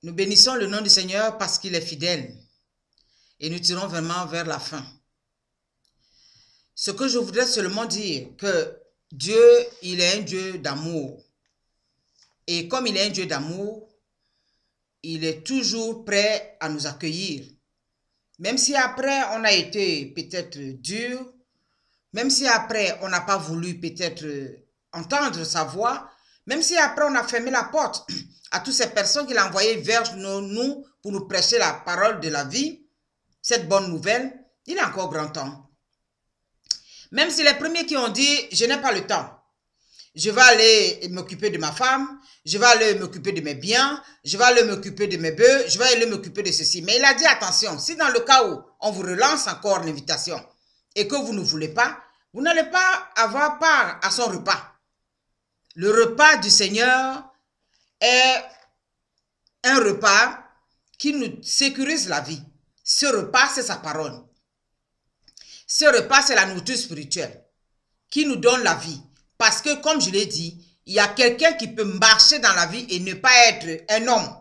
Nous bénissons le nom du Seigneur parce qu'il est fidèle. Et nous tirons vraiment vers la fin. Ce que je voudrais seulement dire, que Dieu, il est un Dieu d'amour. Et comme il est un Dieu d'amour, il est toujours prêt à nous accueillir. Même si après on a été peut-être dur, même si après on n'a pas voulu peut-être entendre sa voix, même si après on a fermé la porte à toutes ces personnes qu'il a envoyées vers nous pour nous prêcher la parole de la vie, cette bonne nouvelle, il est encore grand temps. Même si les premiers qui ont dit, je n'ai pas le temps, je vais aller m'occuper de ma femme, je vais aller m'occuper de mes biens, je vais aller m'occuper de mes bœufs, je vais aller m'occuper de ceci. Mais il a dit, attention, si dans le cas où on vous relance encore l'invitation et que vous ne voulez pas, vous n'allez pas avoir part à son repas. Le repas du Seigneur est un repas qui nous sécurise la vie. Ce repas, c'est sa parole. Ce repas, c'est la nourriture spirituelle qui nous donne la vie. Parce que, comme je l'ai dit, il y a quelqu'un qui peut marcher dans la vie et ne pas être un homme.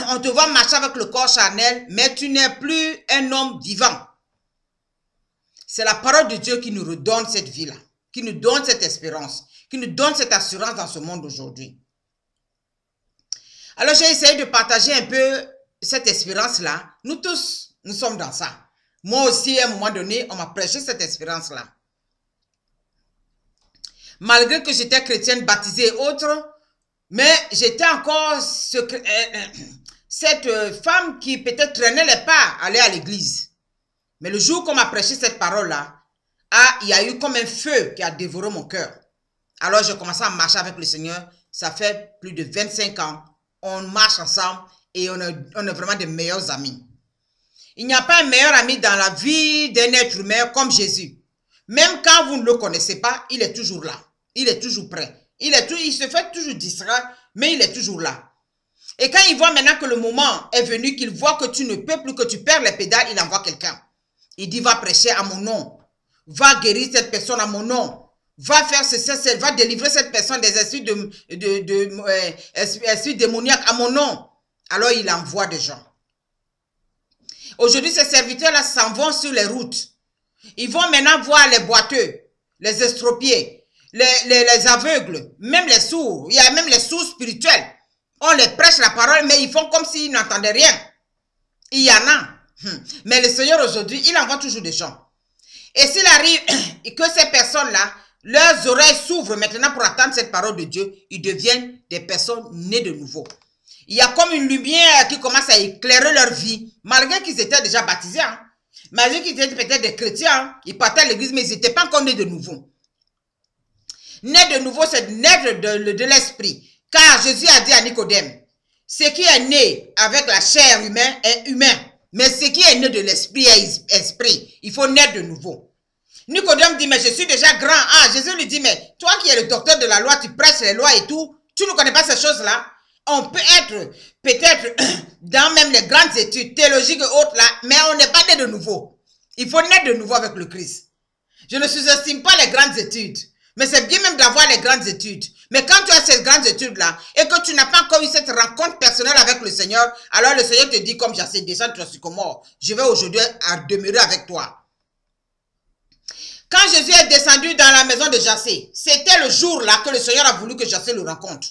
On te voit marcher avec le corps charnel, mais tu n'es plus un homme vivant. C'est la parole de Dieu qui nous redonne cette vie-là, qui nous donne cette espérance, qui nous donne cette assurance dans ce monde aujourd'hui. Alors, j'ai essayé de partager un peu cette espérance-là. Nous tous, nous sommes dans ça. Moi aussi, à un moment donné, on m'a prêché cette espérance-là. Malgré que j'étais chrétienne baptisée et autres, mais j'étais encore cette femme qui peut-être traînait les pas, aller à l'église. Mais le jour qu'on m'a prêché cette parole-là, il y a eu comme un feu qui a dévoré mon cœur. Alors j'ai commencé à marcher avec le Seigneur. Ça fait plus de 25 ans. On marche ensemble et on est vraiment des meilleurs amis. Il n'y a pas un meilleur ami dans la vie d'un être humain comme Jésus. Même quand vous ne le connaissez pas, il est toujours là. Il est toujours prêt. Il se fait toujours distraire, mais il est toujours là. Et quand il voit maintenant que le moment est venu, qu'il voit que tu ne peux plus, que tu perds les pédales, il envoie quelqu'un. Il dit, va prêcher à mon nom. Va guérir cette personne à mon nom. Va faire ceci, va délivrer cette personne des esprits esprits démoniaques à mon nom. Alors il envoie des gens. Aujourd'hui, ces serviteurs-là s'en vont sur les routes. Ils vont maintenant voir les boiteux, les estropiés, les aveugles, même les sourds. Il y a même les sourds spirituels. On les prêche la parole, mais ils font comme s'ils n'entendaient rien. Il y en a. Mais le Seigneur aujourd'hui, il envoie toujours des gens. Et s'il arrive que ces personnes-là, leurs oreilles s'ouvrent maintenant pour attendre cette parole de Dieu, ils deviennent des personnes nées de nouveau. Il y a comme une lumière qui commence à éclairer leur vie, malgré qu'ils étaient déjà baptisés. Hein. Malgré qu'ils étaient peut-être des chrétiens, hein. Ils partaient à l'église, mais ils n'étaient pas encore nés de nouveau. Né de nouveau, c'est naître de l'esprit. Car Jésus a dit à Nicodème, ce qui est né avec la chair humaine est humain, mais ce qui est né de l'esprit est esprit. Il faut naître de nouveau. Nicodème dit, mais je suis déjà grand. Ah, Jésus lui dit, mais toi qui es le docteur de la loi, tu prêches les lois et tout, tu ne connais pas ces choses-là? On peut être peut-être dans même les grandes études théologiques et autres là, mais on n'est pas né de nouveau. Il faut naître de nouveau avec le Christ. Je ne sous-estime pas les grandes études, mais c'est bien même d'avoir les grandes études. Mais quand tu as ces grandes études-là et que tu n'as pas encore eu cette rencontre personnelle avec le Seigneur, alors le Seigneur te dit comme Jassé, descends ton sycomore, je vais aujourd'hui demeurer avec toi. Quand Jésus est descendu dans la maison de Jassé, c'était le jour-là que le Seigneur a voulu que Jassé le rencontre.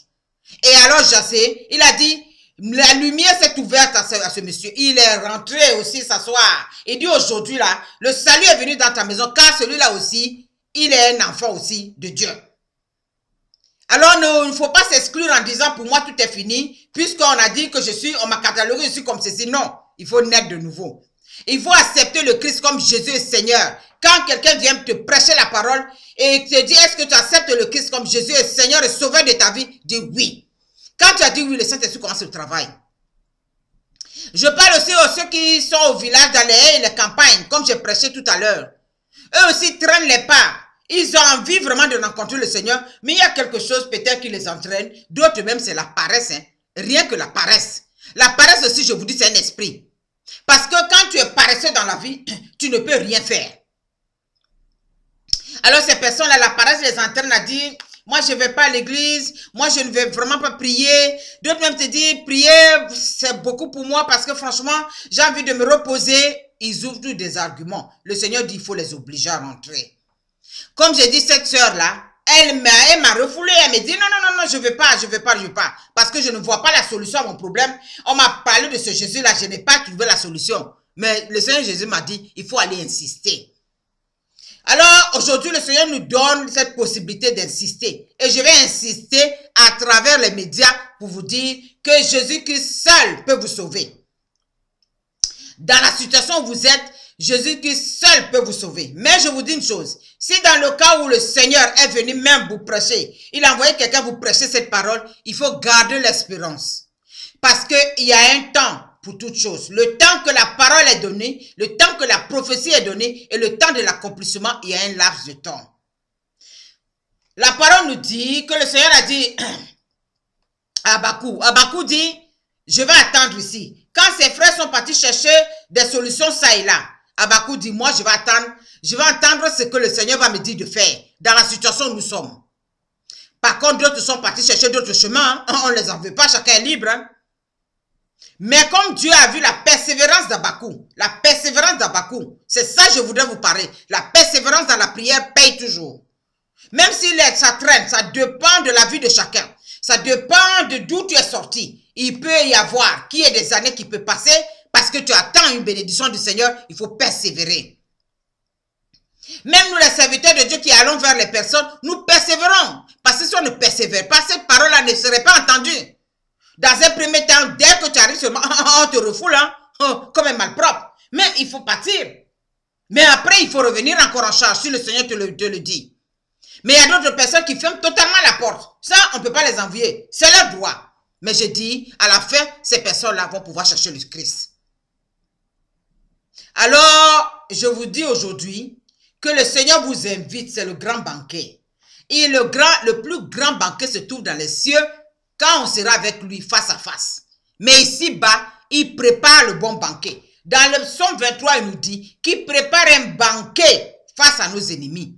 Et alors Jassé, il a dit, la lumière s'est ouverte à ce monsieur. Il est rentré aussi s'asseoir. Il dit aujourd'hui là, le salut est venu dans ta maison car celui-là aussi, il est un enfant aussi de Dieu. Alors il ne faut pas s'exclure en disant pour moi tout est fini puisqu'on a dit que on m'a catalogué, je suis comme ceci. Non, il faut naître de nouveau. Il faut accepter le Christ comme Jésus est Seigneur. Quand quelqu'un vient te prêcher la parole et te dit est-ce que tu acceptes le Christ comme Jésus est Seigneur et Sauveur de ta vie, dis oui. Quand tu as dit oui, le Saint-Esprit commence le travail. Je parle aussi aux ceux qui sont au village, dans les haies et les campagnes, comme j'ai prêché tout à l'heure. Eux aussi traînent les pas. Ils ont envie vraiment de rencontrer le Seigneur, mais il y a quelque chose peut-être qui les entraîne. D'autres même, c'est la paresse. Hein. Rien que la paresse. La paresse aussi, je vous dis, c'est un esprit. Parce que quand tu es paresseux dans la vie, tu ne peux rien faire. Alors ces personnes-là, la paresse les entraîne à dire, moi je ne vais pas à l'église, moi je ne vais vraiment pas prier. D'autres même te disent, prier c'est beaucoup pour moi parce que franchement, j'ai envie de me reposer. Ils ouvrent tous des arguments. Le Seigneur dit, il faut les obliger à rentrer. Comme j'ai dit, cette sœur-là, elle m'a refoulé, elle me dit, non, je ne veux pas. Parce que je ne vois pas la solution à mon problème. On m'a parlé de ce Jésus-là, je n'ai pas trouvé la solution. Mais le Seigneur Jésus m'a dit, il faut aller insister. Alors, aujourd'hui, le Seigneur nous donne cette possibilité d'insister. Et je vais insister à travers les médias pour vous dire que Jésus-Christ seul peut vous sauver. Dans la situation où vous êtes, Jésus-Christ seul peut vous sauver. Mais je vous dis une chose, si dans le cas où le Seigneur est venu même vous prêcher, il a envoyé quelqu'un vous prêcher cette parole, il faut garder l'espérance. Parce qu'il y a un temps pour toute chose. Le temps que la parole est donnée, le temps que la prophétie est donnée et le temps de l'accomplissement, il y a un laps de temps. La parole nous dit que le Seigneur a dit à Habakkuk, Habakkuk dit, je vais attendre ici. Quand ses frères sont partis chercher des solutions ça et là, Habakkuk dit, moi je vais attendre ce que le Seigneur va me dire de faire dans la situation où nous sommes. Par contre, d'autres sont partis chercher d'autres chemins, on ne les en veut pas, chacun est libre. Mais comme Dieu a vu la persévérance d'Habakkuk, c'est ça que je voudrais vous parler. La persévérance dans la prière paye toujours. Même si ça traîne, ça dépend de la vie de chacun. Ça dépend de d'où tu es sorti. Il peut y avoir qu'il y ait des années qui peuvent passer parce que tu attends une bénédiction du Seigneur, il faut persévérer. Même nous les serviteurs de Dieu qui allons vers les personnes, nous persévérons. Parce que si on ne persévère pas, cette parole-là ne serait pas entendue. Dans un premier temps, dès que tu arrives seulement, on te refoule, hein, comme un malpropre. Mais il faut partir. Mais après, il faut revenir encore en charge si le Seigneur te le dit. Mais il y a d'autres personnes qui ferment totalement la porte. Ça, on ne peut pas les envier. C'est leur droit. Mais je dis, à la fin, ces personnes-là vont pouvoir chercher le Christ. Alors, je vous dis aujourd'hui que le Seigneur vous invite, c'est le grand banquet. Et le plus grand banquet se trouve dans les cieux quand on sera avec lui face à face. Mais ici-bas, il prépare le bon banquet. Dans le psaume 23, il nous dit qu'il prépare un banquet face à nos ennemis.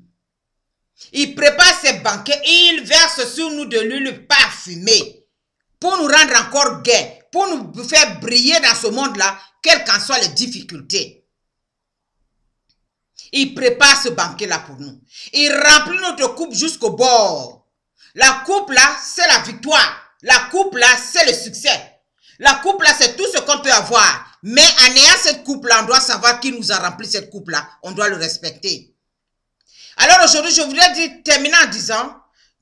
Il prépare ces banquets et il verse sur nous de l'huile parfumée pour nous rendre encore gai, pour nous faire briller dans ce monde-là, quelles qu'en soient les difficultés. Il prépare ce banquet-là pour nous. Il remplit notre coupe jusqu'au bord. La coupe-là, c'est la victoire. La coupe-là, c'est le succès. La coupe-là, c'est tout ce qu'on peut avoir. Mais en ayant cette coupe-là, on doit savoir qui nous a rempli cette coupe-là. On doit le respecter. Alors aujourd'hui, je voudrais terminer en disant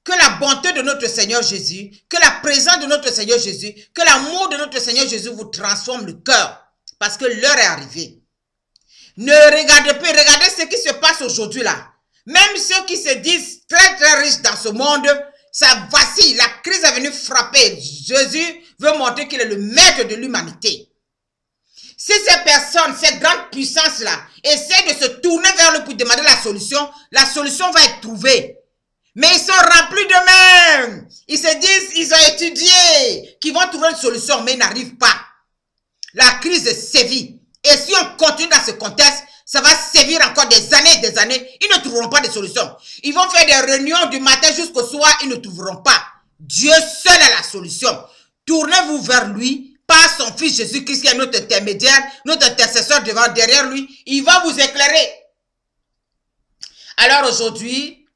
que la bonté de notre Seigneur Jésus, que la présence de notre Seigneur Jésus, que l'amour de notre Seigneur Jésus vous transforme le cœur. Parce que l'heure est arrivée. Ne regardez plus, regardez ce qui se passe aujourd'hui là. Même ceux qui se disent très très riches dans ce monde, ça vacille, la crise est venue frapper. Jésus veut montrer qu'il est le maître de l'humanité. Si ces personnes, ces grandes puissances-là, essaient de se tourner vers lui pour demander la solution va être trouvée. Mais ils sont remplis d'eux-mêmes. Ils se disent, ils ont étudié, qu'ils vont trouver une solution, mais ils n'arrivent pas. La crise sévit. Et si on continue dans ce contexte, ça va sévir encore des années et des années. Ils ne trouveront pas de solution. Ils vont faire des réunions du matin jusqu'au soir, ils ne trouveront pas. Dieu seul est la solution. Tournez-vous vers lui, par son fils Jésus-Christ qui est notre intermédiaire, notre intercesseur derrière lui. Il va vous éclairer. Alors aujourd'hui,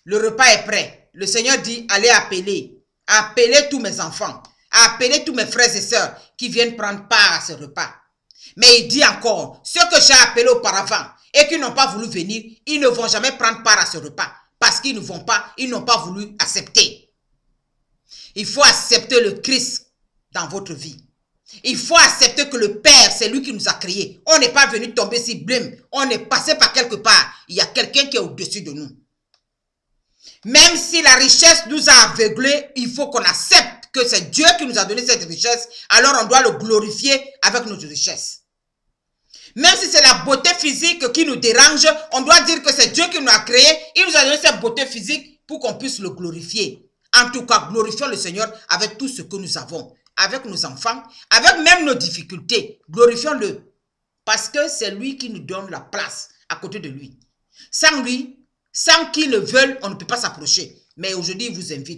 le repas est prêt. Le Seigneur dit, allez appeler tous mes enfants, appeler tous mes frères et sœurs qui viennent prendre part à ce repas. Mais il dit encore, ceux que j'ai appelés auparavant et qui n'ont pas voulu venir, ils ne vont jamais prendre part à ce repas parce qu'ils n'ont pas voulu accepter. Il faut accepter le Christ dans votre vie. Il faut accepter que le Père, c'est lui qui nous a créés. On n'est pas venu tomber si blême. On est passé par quelque part. Il y a quelqu'un qui est au-dessus de nous. Même si la richesse nous a aveuglés, il faut qu'on accepte que c'est Dieu qui nous a donné cette richesse. Alors on doit le glorifier avec notre richesse. Même si c'est la beauté physique qui nous dérange, on doit dire que c'est Dieu qui nous a créés. Il nous a donné cette beauté physique pour qu'on puisse le glorifier. En tout cas, glorifions le Seigneur avec tout ce que nous avons. Avec nos enfants, avec même nos difficultés. Glorifions-le. Parce que c'est lui qui nous donne la place à côté de lui. Sans lui, sans qu'il le veuille, on ne peut pas s'approcher. Mais aujourd'hui, il vous invite.